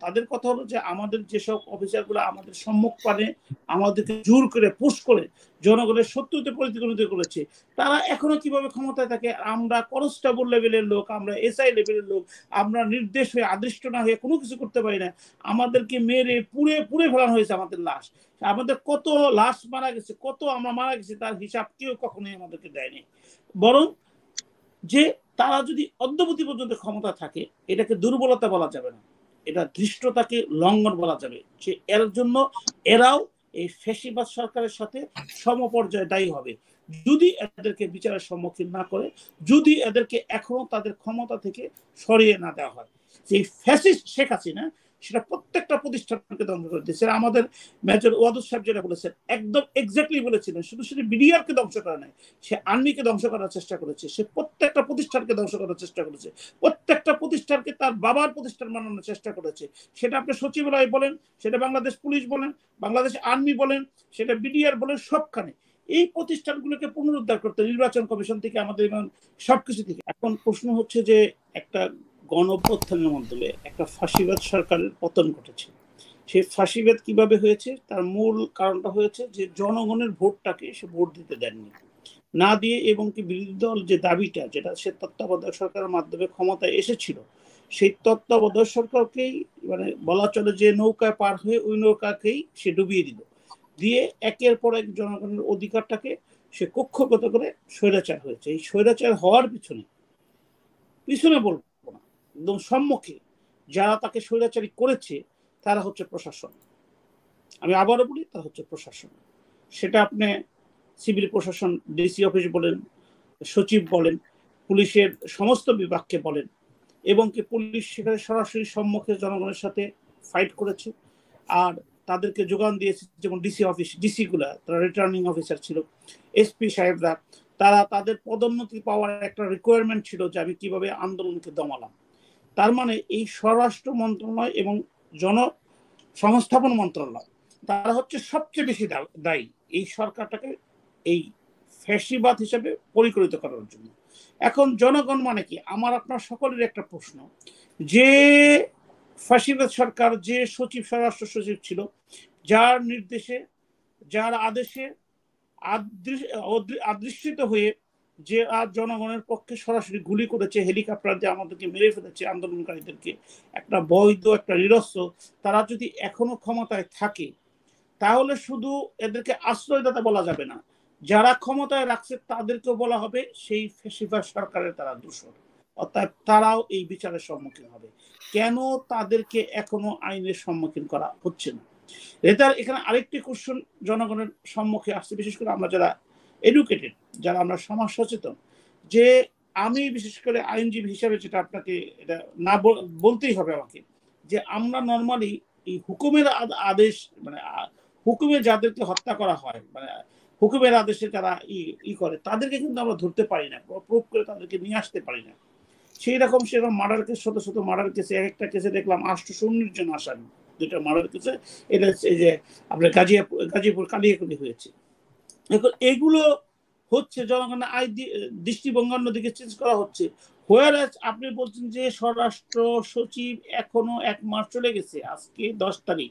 তাদের কথা হলো যে আমাদের যেসব অফিসারগুলো আমাদের সম্মুখপানে আমাদেরকে জোর করে পুশ করে জনগণের শত্রুতে পরিণত করেছে, তারা এখনো কিভাবে ক্ষমতায় থাকে? আমরা কনস্টেবল লেভেলের লোক, আমরা এসআই লেভেলের লোক, আমরা নির্দেশ হয়ে আদিষ্ট না হয়ে কোনো কিছু করতে পারি না। আমাদেরকে মেরে পুড়ে পুড়ে ফেলানো হয়েছে, আমাদের লাশ, আমাদের কত লাশ মারা গেছে, কত আমরা মারা গেছি, তার হিসাব কেউ কখনোই আমাদেরকে দেয়নি। বরং যে তারা যদি অদ্যাবধি পর্যন্ত ক্ষমতা থাকে, এটাকে দুর্বলতা বলা যাবে না, এটা ধৃষ্টতাকে লঙ্ঘন বলা যাবে। যে এর জন্য এরাও এই ফ্যাসিবাদ সরকারের সাথে সমপর্যায়ে দায়ী হবে যদি এদেরকে বিচারের সম্মুখীন না করে, যদি এদেরকে এখনো তাদের ক্ষমতা থেকে সরিয়ে না দেওয়া হয়। যে ফ্যাসিস্ট শেখ হাসিনা সেটা প্রত্যেকটা প্রতিষ্ঠানকে ধ্বংস করে দিয়েছে। আমাদের মেজর ওয়াদুদ সাহেব যেটা বলেছেন একদম এক্স্যাক্টলি বলেছিলেন, শুধু শুধু বিডিআরকে ধ্বংস করে নাই, সে আর্মিকে ধ্বংস করার চেষ্টা করেছে, সে প্রত্যেকটা প্রতিষ্ঠানকে ধ্বংস করার চেষ্টা করেছে, প্রত্যেকটা প্রতিষ্ঠানকে তার বাবার প্রতিষ্ঠান বানানোর চেষ্টা করেছে। সেটা আপনি সচিবালয় বলেন, সেটা বাংলাদেশ পুলিশ বলেন, বাংলাদেশ আর্মি বলেন, সেটা বিডিআর বলেন, সবখানে এই প্রতিষ্ঠানগুলোকে পুনরুদ্ধার করতে নির্বাচন কমিশন থেকে আমাদের সবকিছু থেকে। এখন প্রশ্ন হচ্ছে যে একটা গণঅভ্যুত্থানের মাধ্যমে একটা ফাঁসিবাদ সরকারের পতন ঘটেছে। সেই ফাঁসিবাদ কিভাবে হয়েছে? তার মূল কারণটা হয়েছে যে জনগণের ভোটটাকে সে ভোট দিতে দেননি, না দিয়ে, এবং কি বিরোধী দল যে দাবিটা, যেটা সে তত্ত্বাবধায়ক সরকারের মাধ্যমে ক্ষমতায় এসেছিল, সেই তত্ত্বাবধায়ক সরকারকেই মানে বলা চলে যে নৌকায় পার হয়ে ওই নৌকাকেই সে ডুবিয়ে দিল, দিয়ে একের পর এক জনগণের অধিকারটাকে সে কক্ষগত করে স্বৈরাচার হয়েছে। এই স্বৈরাচার হওয়ার পিছনে বলবো না, একদম সম্মুখে যারা তাকে স্বৈরাচারী করেছে তারা হচ্ছে প্রশাসন। আমি আবারও বলি, তারা হচ্ছে প্রশাসন। সেটা আপনি সিভিল প্রশাসন, ডিসি অফিস বলেন, সচিব বলেন, পুলিশের সমস্ত বিভাগকে বলেন, এবং কি পুলিশ সেখানে সরাসরি সম্মুখে জনগণের সাথে ফাইট করেছে। আর তাদেরকে যোগান দিয়েছে, যেমন ডিসি অফিস, ডিসি গুলা তারা রিটার্নিং অফিসার ছিল, এসপি সাহেবরা, তারা তাদের পদোন্নতি পাওয়ার একটা রিকোয়ারমেন্ট ছিল যে আমি কিভাবে আন্দোলনকে দমালাম। তার মানে এই স্বরাষ্ট্র মন্ত্রণালয় এবং জনসংস্থাপন মন্ত্রণালয় তারা হচ্ছে সবচেয়ে বেশি দায়ী এই সরকারটাকে এই ফ্যাসিবাদ হিসেবে পরিচালিত করার জন্য। এখন জনগণ মানে কি? আমার আপনার সকলের একটা প্রশ্ন, যে ফ্যাসিবাদ সরকার, যে সচিব, স্বরাষ্ট্র সচিব ছিল, যার নির্দেশে, যার আদেশে আদৃশ্য হয়ে যে আজ জনগণের পক্ষে সরাসরি গুলি করেছে, হেলিকপ্টার দিয়ে আমাদেরকে মেরে ফেলেছে আন্দোলনকারীদেরকে, একটা বৈধ, একটা নিরস্ত্র, তারা যদি এখনো ক্ষমতায় থাকে, তাহলে শুধু এদেরকে আশ্রয়দাতা বলা যাবে না, যারা ক্ষমতায় রাখছে তাদেরকেও বলা হবে সেই ফ্যাসিবাদ সরকারের তারা দূষণ, অর্থাৎ তারাও এই বিচারের সম্মুখীন হবে। কেন তাদেরকে এখনো আইনের সম্মুখীন করা হচ্ছে না? এখানে আরেকটি কোশ্চেন জনগণের সম্মুখে আসছে, বিশেষ করে আমরা যারা এডুকেটেড, যারা আমরা সমাজ সচেতন, যে আমি বিশেষ করে আইনজীবী হিসাবে যেটা আপনাকে এটা না বলতেই হবে আমাকে, যে আমরা নর্মালি এই হুকুমের আদেশ, মানে হুকুমে যাদেরকে হত্যা করা হয়, মানে হুকুমের আদেশে যারা করে, তাদেরকে কিন্তু আমরা ধরতে পারি না, প্রুফ করে তাদেরকে নিয়ে আসতে পারি না। সেই রকম সেরকম মার্ডার কেস, শত শত মার্ডার কেসে একটা কেসে দেখলাম 819 জন আসামি, দুটো মার্ডার কেসে। এটা এই যে আপনার গাজীপুর কালিয়াকুড়ি হয়েছে। এখন এগুলো হচ্ছে জনগণের দৃষ্টিভঙ্গি অন্যদিকে চেঞ্জ করা হচ্ছে। হোয়ারাজ আপনি বলছেন যে স্বরাষ্ট্র সচিব এখনো 1 মাস চলে গেছে, আজকে 10 তারিখ,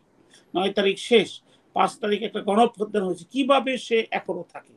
9 তারিখ শেষ, 5 তারিখ একটা গণঅভ্যুত্থান হয়েছে, কিভাবে সে এখনো থাকে?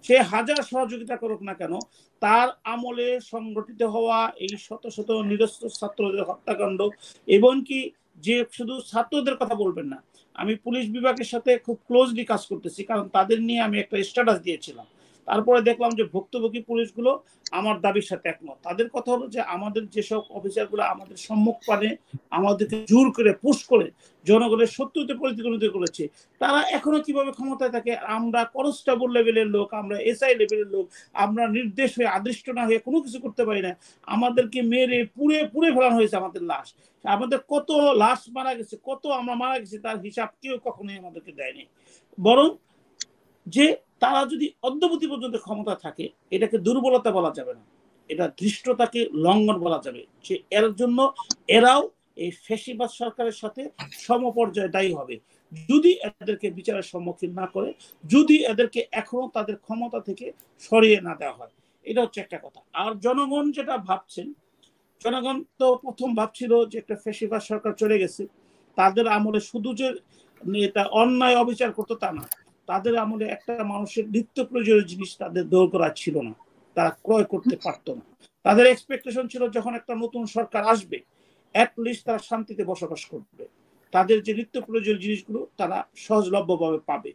সে হাজার সহযোগিতা করুক না কেন, তার আমলে সংগঠিত হওয়া এই শত শত নিরস্ত্র ছাত্রদের হত্যাকাণ্ড, এবং কি যে শুধু ছাত্রদের কথা বলবেন না, আমি পুলিশ বিভাগের সাথে খুব ক্লোজলি কাজ করতেছি, কারণ তাদের নিয়ে আমি একটা স্ট্যাটাস দিয়েছিলাম। তারপরে দেখলাম যে ভুক্তভোগী পুলিশগুলো আমার দাবির সাথে একমত। তাদের কথা হলো যে আমাদের যেসব অফিসারগুলো আমাদের সম্মুখপানে আমাদেরকে জোর করে পুশ করে জনগণের শত্রুতে পরিণত করেছে, তারা এখনো কিভাবে ক্ষমতায় থাকে? আমরা কনস্টেবল লেভেলের লোক, আমরা এসআই লেভেলের লোক, আমরা নির্দেশ হয়ে আদিষ্ট না হয়ে কোনো কিছু করতে পারি না, আমাদেরকে মেরে পুড়ে পুড়ে ফেলানো হয়েছে, আমাদের লাশ, আমাদের কত লাশ মারা গেছে, কত আমরা মারা গেছি, তার হিসাব কেউ কখনোই আমাদেরকে দেয়নি। বরং যে তারা যদি অদ্যাবধি পর্যন্ত ক্ষমতা থাকে, এটাকে দুর্বলতা বলা যাবে না, এটা ধৃষ্টতাকে লঙ্ঘন বলা যাবে। যে এর জন্য এরাও এই ফ্যাসিবাদ সরকারের সাথে সমপর্যায়ে দায়ী হবে যদি এদেরকে বিচারের সম্মুখীন না করে, যদি এদেরকে এখনো তাদের ক্ষমতা থেকে সরিয়ে না দেওয়া হয়। এটা হচ্ছে একটা কথা। আর জনগণ যেটা ভাবছেন, জনগণ তো প্রথম ভাবছিল যে একটা ফ্যাসিবাদ সরকার চলে গেছে, তাদের আমলে শুধু যে এটা অন্যায় অবিচার করতো তা না, তাদের আমলে একটা মানুষের নিত্য প্রয়োজনীয় জিনিস তাদের দৌড় করা ছিল না, তারা ক্রয় করতে পারতো না। তাদের এক্সপেকটেশন ছিল যখন একটা নতুন সরকার আসবে অ্যাটলিস্ট তারা শান্তিতে বসবাস করবে, তাদের যে নিত্য প্রয়োজনীয় জিনিসগুলো তারা সহজলভ্যভাবে পাবে।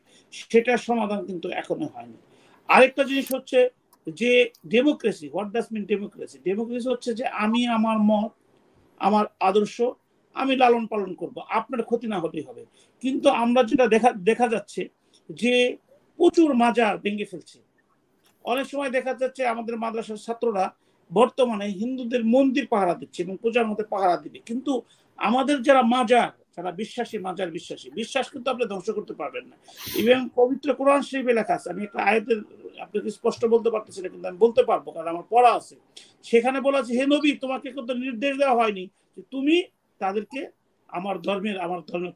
সেটার সমাধান কিন্তু এখনো হয়নি। আরেকটা জিনিস হচ্ছে যে democracy, what does mean democracy? Democracy হচ্ছে যে আমি আমার মত, আমার আদর্শ আমি লালন পালন করব, আপনার ক্ষতি না হলেই হবে। কিন্তু আমরা যেটা দেখা যাচ্ছে যে প্রচুর মাজার ভেঙে ফেলছে। অনেক সময় দেখা যাচ্ছে আমাদের মাদ্রাসার ছাত্ররা বর্তমানে হিন্দুদের মন্দির পাহারা দিচ্ছে এবং পূজার মধ্যে পাহারা দিবে, কিন্তু আমাদের যারা মাজার, যারা বিশ্বাসী, মাজার বিশ্বাসী, বিশ্বাস কিন্তু আপনি ধ্বংস করতে পারবেন না। এবং পবিত্র কোরআন শরীফে লেখা আছে, আমি একটা আয়াতের আপনাকে স্পষ্ট বলতে পারতেছি না, কিন্তু আমি বলতে পারবো কারণ আমার পড়া আছে। সেখানে বলা আছে, হে নবী, তোমাকে কিন্তু নির্দেশ দেওয়া হয়নি যে তুমি তাদেরকে আমার ধর্মের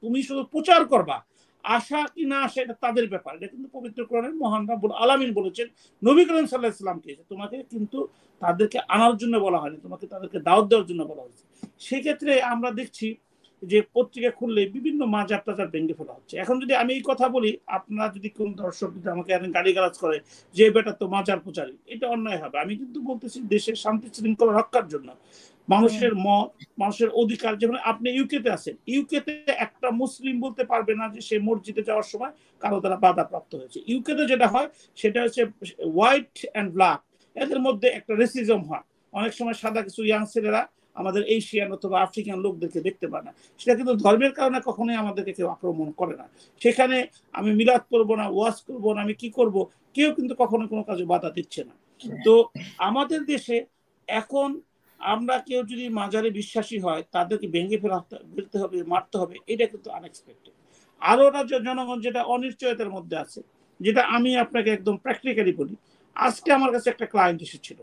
তুমি শুধু প্রচার করবা, আশা কি না আসা এটা তাদের ব্যাপার। এটা কিন্তু পবিত্র কোরআনের মহান রব্বুল আলামিন বলেছেন নবী করিম সাল্লাল্লাহু আলাইহি ওয়াসাল্লামকে, তোমাকে কিন্তু তাদেরকে আনার জন্য বলা হয়নি, তোমাকে তাদেরকে দাওয়াত দেওয়ার জন্য বলা হয়েছে। সেক্ষেত্রে আমরা দেখছি যে পত্রিকা খুললে বিভিন্ন মাজার টাজার ভেঙে ফেলা হচ্ছে। এখন যদি আমি এই কথা বলি, আপনারা যদি কোন দর্শক যদি আমাকে গালিগালাজ করে যে বেটা তো মাজার পূজারী, এটা অন্যায় হবে। আমি কিন্তু বলতেছি দেশের শান্তি শৃঙ্খলা রক্ষার জন্য মানুষের মত, মানুষের অধিকার। যেমন আপনি ইউকেতে আছেন, ইউকেতে একটা মুসলিম বলতে পারবে না যে সে মসজিদে যাওয়ার সময় কারো দ্বারা বাধা প্রাপ্ত হয়েছে। ইউকেতে যেটা হয় সেটা হচ্ছে হোয়াইট অ্যান্ড ব্ল্যাক, এদের মধ্যে একটা রেসিজম হয়। অনেক সময় সাদা কিছু ইয়াং ছেলেরা আমাদের এশিয়ান অথবা আফ্রিকান লোকদেরকে দেখতে পায় না, সেটা কিন্তু ধর্মের কারণে কখনোই আমাদেরকে কেউ আক্রমণ করে না। সেখানে আমি মিলাদ করবো না, ওয়াজ করবো না, আমি কি করব, কেউ কিন্তু কখনো কোনো কাজে বাধা দিচ্ছে না। তো আমাদের দেশে এখন আমরা কেউ যদি মাজারে বিশ্বাসী হয় তাদেরকে ভেঙে ফেলতে হবে, মারতে হবে, এটা কিন্তু আনএক্সপেক্টেড। আরো জনগণ যেটা অনিশ্চয়তার মধ্যে আছে, যেটা আমি আপনাকে একদম প্র্যাকটিক্যালি বলি। আজকে আমার কাছে একটা ক্লায়েন্ট এসেছিল,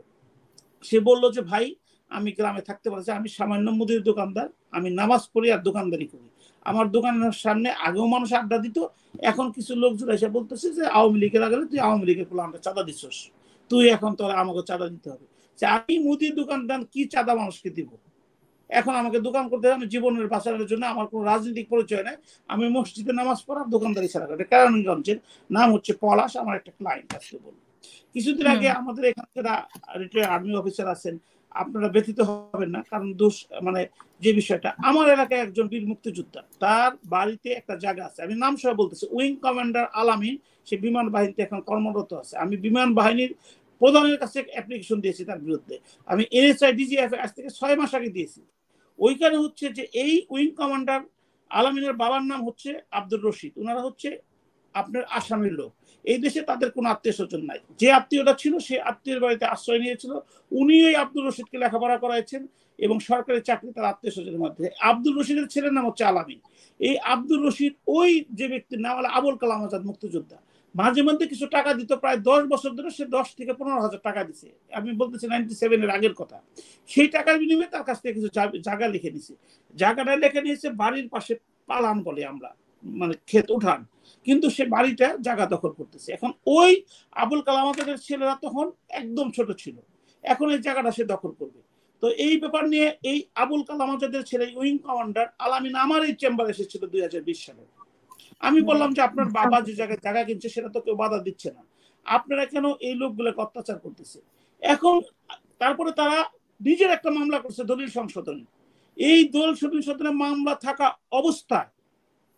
সে বলল যে ভাই আমি গ্রামে থাকতে পারছি, আমি সামান্য মুদির দোকানদার, আমি নামাজ পড়ি আর দোকানদারি করি। আমার দোকানের সামনে আগেও মানুষ আড্ডা দিত, এখন কিছু লোকজন এসে বলতেছে যে আওয়ামী লীগের আগে তুই আওয়ামী লীগের প্ল্যানটা চাঁদা দিচ্ছিস, তুই এখন তোর আমাকে চাঁদা দিতে হবে। আমি মুদির দোকানদার, কি চাঁদা মানুষকে দিব? এখন আমাকে দোকান করতে হবে, আমি জীবনের বাঁচানোর জন্য, আমার কোনো রাজনৈতিক পরিচয় নেই, আমি মসজিদে নামাজ পড়ার দোকানদারি ছাড়া করি। কেরানীগঞ্জের নাম হচ্ছে পলাশ, আমার একটা ক্লায়েন্ট আসতে বলল। কিছুদিন আগে আমাদের এখানে যারা রিটায়ার্ড আর্মি অফিসার আছেন, আপনারা ব্যথিত হবেন না, কারণ দোষ মানে যে বিষয়টা, আমার এলাকায় একজন বীর মুক্তিযোদ্ধা, তার বাড়িতে একটা জায়গা আছে, আমি নাম সহ বলতেছি, উইং কমান্ডার আলামিন, সে বিমান বাহিনীতে এখন কর্মরত আছে। আমি বিমান বাহিনীর প্রধানের কাছে অ্যাপ্লিকেশন দিয়েছি তার বিরুদ্ধে, আমি এনএসআই ডিজিএফ আজ থেকে 6 মাস আগে দিয়েছি। ওইখানে হচ্ছে যে এই উইং কমান্ডার আলামিনের বাবার নাম হচ্ছে আব্দুর রশিদ, ওনারা হচ্ছে আপনার আসামের লোক। এই দেশে তাদের কোনো আত্মীয় স্বজন নাই, যে আত্মীয়টা ছিল সে আত্মীয়ের বাড়িতে আশ্রয় নিয়েছিল, উনি ওই আব্দুর রশিদকে লেখাপড়া করাইছেন এবং সরকারি চাকরি তার আত্মীয় স্বজনের মধ্যে। আব্দুর রশিদের ছেলের নাম হচ্ছে আলামিন। এই আব্দুর রশিদ ওই যে ব্যক্তির নাম হলো আবুল কালাম আজাদ মুক্তিযোদ্ধা, মাঝে মধ্যে কিছু টাকা দিত, প্রায় 10 বছর ধরে সে 10 থেকে 15,000 টাকা দিছে, আমি বলতেছি 97-এর আগের কথা। সেই টাকার বিনিময়ে তার কাছ থেকে কিছু জায়গা লিখে নিছে, জায়গাটা লিখে নিয়েছে বাড়ির পাশে, পালান বলে আমরা, মানে ক্ষেত উঠান, কিন্তু সে বাড়িটা জায়গা দখল করতেছে। এখন ওই আবুল কালাম আজাদের ছেলেরা তখন একদম ছোট ছিল, এখন এই জায়গাটা সে দখল করবে। তো এই ব্যাপার নিয়ে এই আবুল কালাম আজাদের ছেলে উইং কমান্ডার আলামিন আমার এই চেম্বার এসেছিল 2020 সালে। আমি বললাম যে আপনার বাবা যে জায়গায় জায়গা কিনছে সেটা তো কেউ বাধা দিচ্ছে না, আপনারা কেন এই লোকগুলোকে অত্যাচার করতেছে? এখন তারপরে তারা নিজের একটা মামলা করছে দলিল সংশোধনী। এই দলিল সংশোধনের মামলা থাকা অবস্থায়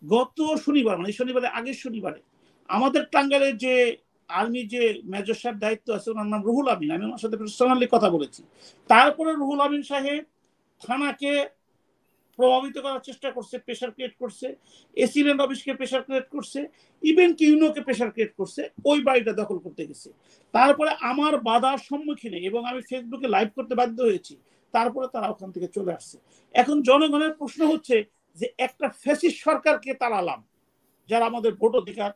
গত শনিবার, মানে শনিবারে আগের শনিবারে, আমাদের টাঙ্গাইলের যে আর্মি যে মেজর সাহেব দায়িত্ব আছে, ওনার নাম রুহুল আমিন, আমি ওনার সাথে পার্সোনালি কথা বলেছি। তারপরে রুহুল আমিন সাহেব থানাকে প্রভাবিত করার চেষ্টা করছে, প্রেশার ক্রিয়েট করছে, এসিল্যান্ড অফিসকে প্রেশার ক্রিয়েট করছে, ইভেন ইউনোকে প্রেশার ক্রিয়েট করছে, ওই বাড়িটা দখল করতে গেছে। তারপরে আমার বাধার সম্মুখীনে এবং আমি ফেসবুকে লাইভ করতে বাধ্য হয়েছি, তারপরে তারা ওখান থেকে চলে আসছে। এখন জনগণের প্রশ্ন হচ্ছে যে একটা ফ্যাসিস্ট সরকারকে তাড়ালাম, যারা আমাদের ভোট অধিকার,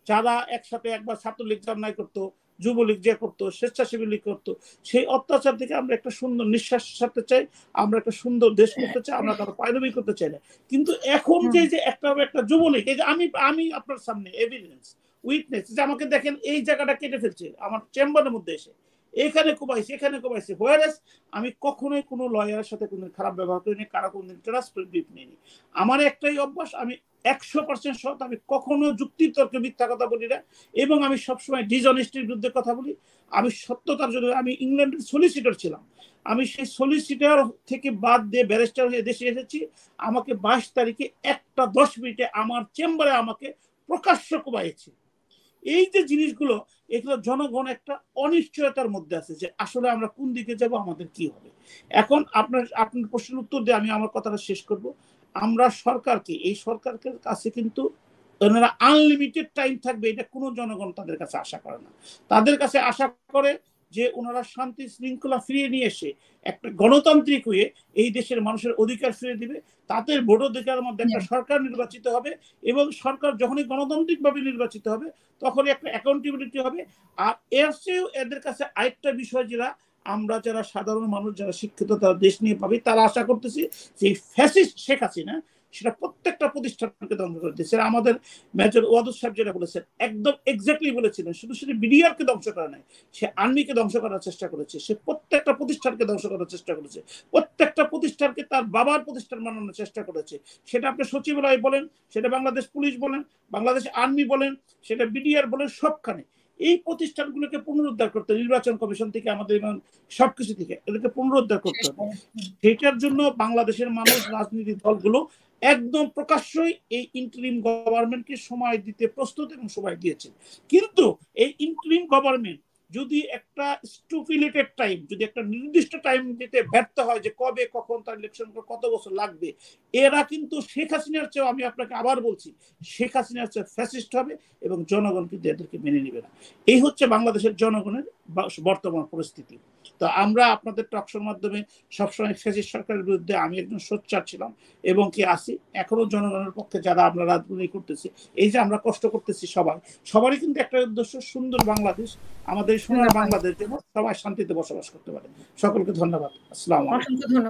যারা একসাথে একবার ছাত্রলীগ অন্যায় করতো, যুবলীগ যে করতো, স্বেচ্ছাসেবী লীগ করতো, সেই অত্যাচার থেকে আমরা একটা সুন্দর নিঃশ্বাস ছাড়তে চাই, আমরা একটা সুন্দর দেশ করতে চাই, আমরা কারো পায়রবি করতে চাই না। কিন্তু এখন যে একটা যুবলীগ, এই যে আমি আপনার সামনে এভিডেন্স উইটনেস, যে আমাকে দেখেন এই জায়গাটা কেটে ফেলছে আমার চেম্বারের মধ্যে এসে, এখানে কোবাইছে এখানে কোবাইছে, হোয়ারেস আমি কখনোই কোনো লয়ারের সাথে কোনদিন খারাপ ব্যবহার করিনি, কারো কোনদিন ট্রান্সক্রিপ্ট নিইনি। আমার একটাই অভ্যাস, আমি 100% সৎ, আমি কখনো যুক্তির তর্কে মিথ্যা কথা বলি না, এবং আমি সবসময় ডিসঅনেস্টির বিরুদ্ধে কথা বলি। আমি সত্যতার জন্য, আমি ইংল্যান্ডের সলিসিটর ছিলাম, আমি সেই সলিসিটর থেকে বাদ দিয়ে ব্যারিস্টার হয়ে দেশে এসেছি। আমাকে 22 তারিখে 1:10 আমার চেম্বারে আমাকে প্রকাশ্য কোবাইছে। এই যে জিনিসগুলো, এগুলো জনগণ একটা অনিশ্চয়তার মধ্যে আছে যে আসলে আমরা কোন দিকে যাব, আমাদের কি হবে। এখন আপনার প্রশ্নের উত্তর দিয়ে আমি আমার কথাটা শেষ করব। আমরা সরকারকে, এই সরকারের কাছে কিন্তু ওনারা আনলিমিটেড টাইম থাকবে এটা কোনো জনগণ তাদের কাছে আশা করে না। তাদের কাছে আশা করে যে ওনারা শান্তি শৃঙ্খলা ফিরিয়ে নিয়ে এসে একটা গণতান্ত্রিক হয়ে এই দেশের মানুষের অধিকার ফিরিয়ে দিবে, তাদের ভোটাধিকারের মধ্যে একটা সরকার নির্বাচিত হবে, এবং সরকার যখনই গণতান্ত্রিক ভাবে নির্বাচিত হবে তখনই একটা অ্যাকাউন্টেবিলিটি হবে। আর এর চেয়েও এদের কাছে আরেকটা বিষয়, যেটা আমরা যারা সাধারণ মানুষ, যারা শিক্ষিত, তারা দেশ নিয়ে পাবে, তারা আশা করতেছি যে ফ্যাসিস্ট শেখ হাসিনা সেটা প্রত্যেকটা প্রতিষ্ঠানকে ধ্বংস করে দিয়েছে। আমাদের মেজর ওয়াদুদ সাহেব যেটা বলেছেন একদম এক্স্যাক্টলি বলেছিলেন, শুধু শুধু বিডিআরকে ধ্বংস করে নাই, সে আর্মিকে ধ্বংস করার চেষ্টা করেছে, সে প্রত্যেকটা প্রতিষ্ঠানকে ধ্বংস করার চেষ্টা করেছে, প্রত্যেকটা প্রতিষ্ঠানকে তার বাবার প্রতিষ্ঠান বানানোর চেষ্টা করেছে। সেটা আপনি সচিবালয় বলেন, সেটা বাংলাদেশ পুলিশ বলেন, বাংলাদেশ আর্মি বলেন, সেটা বিডিআর বলেন, সবখানে এই প্রতিষ্ঠানগুলোকে পুনরুদ্ধার করতে, নির্বাচন কমিশন থেকে আমাদের সবকিছু থেকে এদেরকে পুনরুদ্ধার করতে হবে। সেটার জন্য বাংলাদেশের মানুষ, রাজনৈতিক দলগুলো একদম প্রকাশ্যই এই ইন্টারিম গভর্নমেন্টকে সময় দিতে প্রস্তুত এবং সময় দিয়েছে। কিন্তু এই ইন্টারিম গভর্নমেন্ট যদি একটা স্টুপিলেটেড টাইম, যদি একটা নির্দিষ্ট টাইম দিতে ব্যর্থ হয় যে কবে কখন তার ইলেকশন কত বছর লাগবে, এরা কিন্তু শেখ হাসিনার চেয়েও, আমি আপনাকে আবার বলছি, শেখ হাসিনার চেয়ে ফ্যাসিস্ট হবে, এবং জনগণ কিন্তু এদেরকে মেনে নিবে না। এই হচ্ছে বাংলাদেশের জনগণের বর্তমান পরিস্থিতি। তো আমরা আপনাদের টকশোর মাধ্যমে সবসময় ফ্যাসিস্ট সরকারের বিরুদ্ধে, আমি একজন সোচ্চার ছিলাম এবং কি আছি এখনো জনগণের পক্ষে, যারা আমরা রাজনীতি করতেছি, এই যে আমরা কষ্ট করতেছি, সবারই কিন্তু একটা উদ্দেশ্য, সুন্দর বাংলাদেশ, আমাদের সোনার বাংলাদেশ যেন সবাই শান্তিতে বসবাস করতে পারে। সকলকে ধন্যবাদ। আসসালামু আলাইকুম।